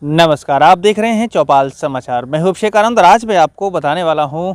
नमस्कार, आप देख रहे हैं चौपाल समाचार। मैं हूं अभिषेक आनंद और आज मैं आपको बताने वाला हूं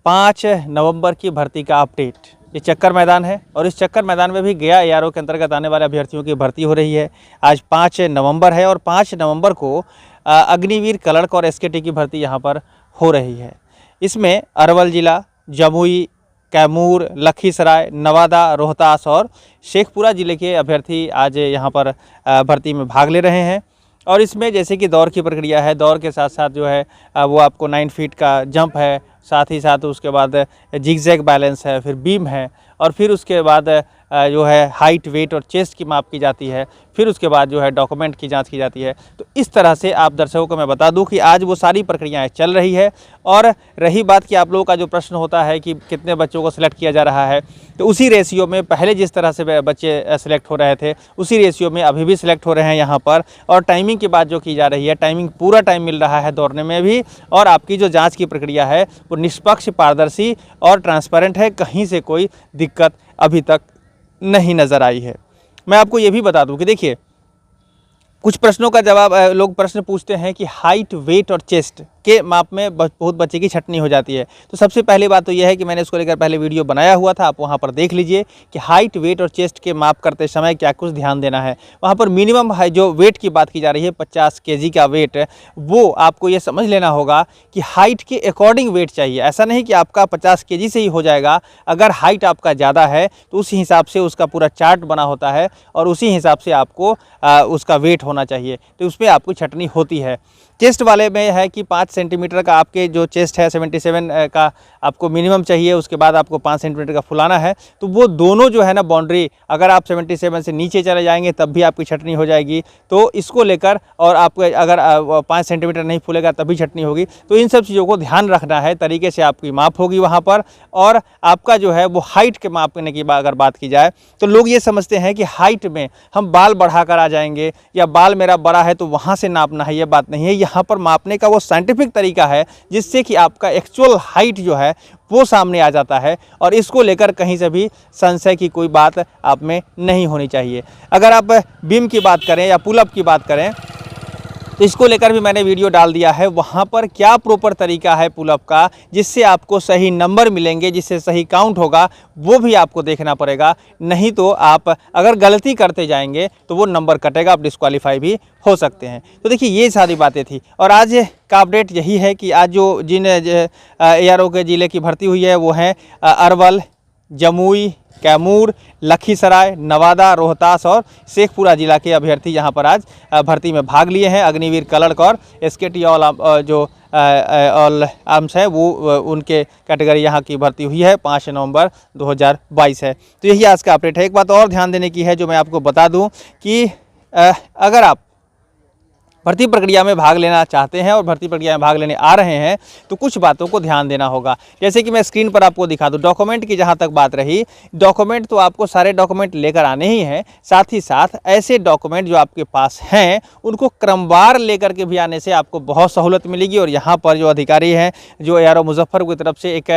5 नवंबर की भर्ती का अपडेट। ये चक्कर मैदान है और इस चक्कर मैदान में भी गया एआरओ के अंतर्गत आने वाले अभ्यर्थियों की भर्ती हो रही है। आज 5 नवंबर है और 5 नवंबर को अग्निवीर कलर्क और एसकेटी की भर्ती यहाँ पर हो रही है। इसमें अरवल जिला, जमुई, कैमूर, लखीसराय, नवादा, रोहतास और शेखपुरा ज़िले के अभ्यर्थी आज यहाँ पर भर्ती में भाग ले रहे हैं। और इसमें जैसे कि दौड़ की प्रक्रिया है, दौड़ के साथ साथ जो है वो आपको 9 फीट का जंप है, साथ ही साथ उसके बाद जिगजैग बैलेंस है, फिर बीम है और फिर उसके बाद जो है हाइट, वेट और चेस्ट की माप की जाती है। फिर उसके बाद जो है डॉक्यूमेंट की जांच की जाती है। तो इस तरह से आप दर्शकों को मैं बता दूं कि आज वो सारी प्रक्रियाएं चल रही है। और रही बात कि आप लोगों का जो प्रश्न होता है कि कितने बच्चों को सिलेक्ट किया जा रहा है, तो उसी रेशियो में पहले जिस तरह से बच्चे सिलेक्ट हो रहे थे उसी रेशियो में अभी भी सिलेक्ट हो रहे हैं यहाँ पर। और टाइमिंग की बात जो की जा रही है, टाइमिंग पूरा टाइम मिल रहा है दौड़ने में भी। और आपकी जो जाँच की प्रक्रिया है वो निष्पक्ष, पारदर्शी और ट्रांसपेरेंट है। कहीं से कोई दिक्कत अभी तक नहीं नज़र आई है। मैं आपको ये भी बता दूं कि देखिए, कुछ प्रश्नों का जवाब लोग प्रश्न पूछते हैं कि हाइट, वेट और चेस्ट के माप में बहुत बच्चे की छटनी हो जाती है। तो सबसे पहली बात तो यह है कि मैंने इसको लेकर पहले वीडियो बनाया हुआ था, आप वहां पर देख लीजिए कि हाइट, वेट और चेस्ट के माप करते समय क्या कुछ ध्यान देना है। वहां पर मिनिमम जो वेट की बात की जा रही है 50 केजी का वेट, वो आपको ये समझ लेना होगा कि हाइट के अकॉर्डिंग वेट चाहिए। ऐसा नहीं कि आपका 50 केजी से ही हो जाएगा। अगर हाइट आपका ज़्यादा है तो उस हिसाब से उसका पूरा चार्ट बना होता है और उसी हिसाब से आपको उसका वेट होना चाहिए, तो उसमें आपको छटनी होती है। चेस्ट वाले में है कि 5 सेंटीमीटर का आपके जो चेस्ट है 77 का आपको मिनिमम चाहिए, उसके बाद आपको 5 सेंटीमीटर का फुलाना है। तो वो दोनों जो है ना बाउंड्री, अगर आप 77 से नीचे चले जाएंगे तब भी आपकी छटनी हो जाएगी। तो इसको लेकर, और आपको अगर 5 सेंटीमीटर नहीं फूलेगा तभी छटनी होगी। तो इन सब चीज़ों को ध्यान रखना है, तरीके से आपकी माप होगी वहाँ पर। और आपका जो है वो हाइट के मापने की अगर बात की जाए तो लोग ये समझते हैं कि हाइट में हम बाल बढ़ाकर आ जाएंगे या बाल मेरा बड़ा है तो वहाँ से नापना है। ये बात नहीं है। यहाँ पर मापने का वो साइंटिफिक तरीका है जिससे कि आपका एक्चुअल हाइट जो है वो सामने आ जाता है। और इसको लेकर कहीं से भी संशय की कोई बात आप में नहीं होनी चाहिए। अगर आप बीम की बात करें या पुलअप की बात करें तो इसको लेकर भी मैंने वीडियो डाल दिया है। वहाँ पर क्या प्रॉपर तरीका है पुलअप का जिससे आपको सही नंबर मिलेंगे, जिससे सही काउंट होगा, वो भी आपको देखना पड़ेगा। नहीं तो आप अगर गलती करते जाएंगे तो वो नंबर कटेगा, आप डिस्क्वालीफाई भी हो सकते हैं। तो देखिए, ये सारी बातें थी। और आज का अपडेट यही है कि आज जो जिन एआरओ के ज़िले की भर्ती हुई है वो हैं अरवल, जमुई, कैमूर, लखीसराय, नवादा, रोहतास और शेखपुरा जिला के अभ्यर्थी यहाँ पर आज भर्ती में भाग लिए हैं। अग्निवीर कलर्क और एसकेटी जो ऑल आर्म्स है वो उनके कैटेगरी यहाँ की भर्ती हुई है। 5 नवंबर 2022 है। तो यही आज का अपडेट है। एक बात और ध्यान देने की है जो मैं आपको बता दूँ कि अगर आप भर्ती प्रक्रिया में भाग लेना चाहते हैं और भर्ती प्रक्रिया में भाग लेने आ रहे हैं तो कुछ बातों को ध्यान देना होगा। जैसे कि मैं स्क्रीन पर आपको दिखा दूं, डॉक्यूमेंट की जहां तक बात रही, डॉक्यूमेंट तो आपको सारे डॉक्यूमेंट लेकर आने ही हैं। साथ ही साथ ऐसे डॉक्यूमेंट जो आपके पास हैं उनको क्रमवार लेकर के भी आने से आपको बहुत सहूलत मिलेगी। और यहाँ पर जो अधिकारी हैं, जो एआरओ मुजफ्फरपुर की तरफ से एक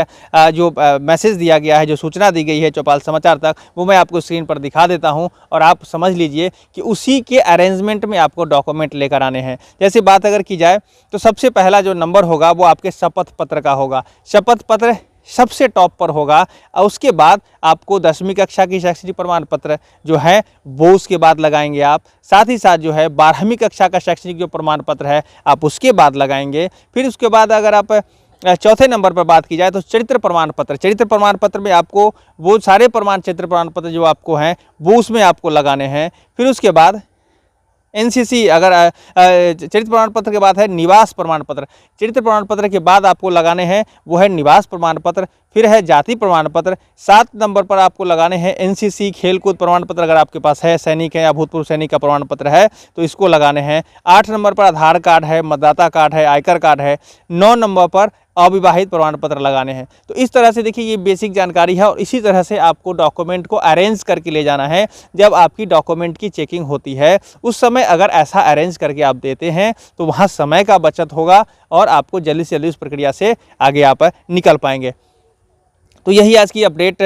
जो मैसेज दिया गया है, जो सूचना दी गई है चौपाल समाचार तक, वो मैं आपको स्क्रीन पर दिखा देता हूँ और आप समझ लीजिए कि उसी के अरेंजमेंट में आपको डॉक्यूमेंट लेकर आने हैं। जैसे बात अगर की जाए तो सबसे पहला जो नंबर होगा वो आपके शपथ पत्र का होगा। शपथ पत्र सबसे टॉप पर होगा और उसके बाद आपको 10वीं कक्षा की शैक्षणिक प्रमाण पत्र जो है वो उसके बाद लगाएंगे आप। साथ ही साथ जो है 12वीं कक्षा का शैक्षणिक जो प्रमाण पत्र है आप उसके बाद लगाएंगे। फिर उसके बाद अगर आप चौथे नंबर पर बात की जाए तो चरित्र प्रमाण पत्र, चरित्र प्रमाण पत्र में आपको वो सारे चरित्र प्रमाण पत्र जो आपको हैं वो उसमें आपको लगाने हैं। फिर उसके बाद एनसीसी, अगर चरित्र प्रमाण पत्र के बाद है निवास प्रमाण पत्र, चरित्र प्रमाण पत्र के बाद आपको लगाने हैं वो है निवास प्रमाण पत्र। फिर है जाति प्रमाण पत्र। 7 नंबर पर आपको लगाने हैं एनसीसी खेलकूद प्रमाण पत्र, अगर आपके पास है, सैनिक है या भूतपूर्व सैनिक का प्रमाण पत्र है तो इसको लगाने हैं। 8 नंबर पर आधार कार्ड है, मतदाता कार्ड है, आयकर कार्ड है। 9 नंबर पर अविवाहित प्रमाण पत्र लगाने हैं। तो इस तरह से देखिए ये बेसिक जानकारी है और इसी तरह से आपको डॉक्यूमेंट को अरेंज करके ले जाना है। जब आपकी डॉक्यूमेंट की चेकिंग होती है उस समय अगर ऐसा अरेंज करके आप देते हैं तो वहाँ समय का बचत होगा और आपको जल्दी से जल्दी उस प्रक्रिया से आगे आप निकल पाएंगे। तो यही आज की अपडेट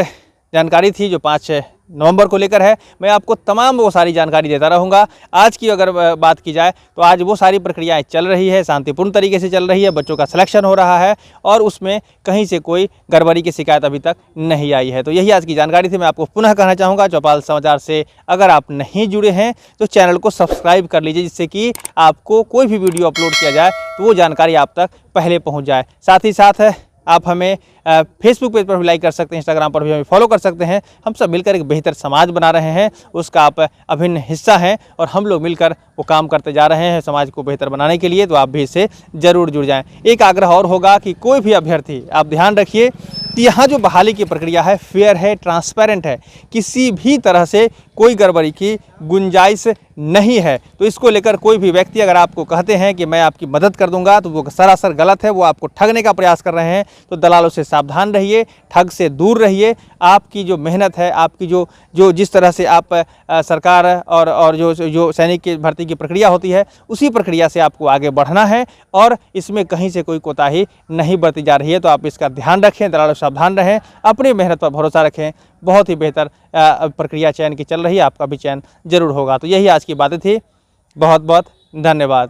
जानकारी थी जो 5 नवंबर को लेकर है। मैं आपको तमाम वो सारी जानकारी देता रहूँगा। आज की अगर बात की जाए तो आज वो सारी प्रक्रियाएं चल रही है, शांतिपूर्ण तरीके से चल रही है, बच्चों का सिलेक्शन हो रहा है और उसमें कहीं से कोई गड़बड़ी की शिकायत अभी तक नहीं आई है। तो यही आज की जानकारी थी। मैं आपको पुनः कहना चाहूँगा, चौपाल समाचार से अगर आप नहीं जुड़े हैं तो चैनल को सब्सक्राइब कर लीजिए, जिससे कि आपको कोई भी वीडियो अपलोड किया जाए तो वो जानकारी आप तक पहले पहुँच जाए। साथ ही साथ आप हमें फेसबुक पेज पर भी लाइक कर सकते हैं, इंस्टाग्राम पर भी हमें फॉलो कर सकते हैं। हम सब मिलकर एक बेहतर समाज बना रहे हैं, उसका आप अभिन्न हिस्सा हैं और हम लोग मिलकर वो काम करते जा रहे हैं समाज को बेहतर बनाने के लिए। तो आप भी इससे ज़रूर जुड़ जाएं। एक आग्रह और होगा कि कोई भी अभ्यर्थी, आप ध्यान रखिए कि यहाँ जो बहाली की प्रक्रिया है फेयर है, ट्रांसपेरेंट है, किसी भी तरह से कोई गड़बड़ी की गुंजाइश नहीं है। तो इसको लेकर कोई भी व्यक्ति अगर आपको कहते हैं कि मैं आपकी मदद कर दूंगा, तो वो सरासर गलत है। वो आपको ठगने का प्रयास कर रहे हैं। तो दलालों से सावधान रहिए, ठग से दूर रहिए। आपकी जो मेहनत है, आपकी जो जिस तरह से आप सरकार और जो सैनिक की भर्ती की प्रक्रिया होती है, उसी प्रक्रिया से आपको आगे बढ़ना है और इसमें कहीं से कोई कोताही नहीं बरती जा रही है। तो आप इसका ध्यान रखें, दलालों से सावधान रहें, अपनी मेहनत पर भरोसा रखें। बहुत ही बेहतर प्रक्रिया चयन की चल रही है, आपका भी चयन जरूर होगा। तो यही आज की बातें थी। बहुत बहुत धन्यवाद।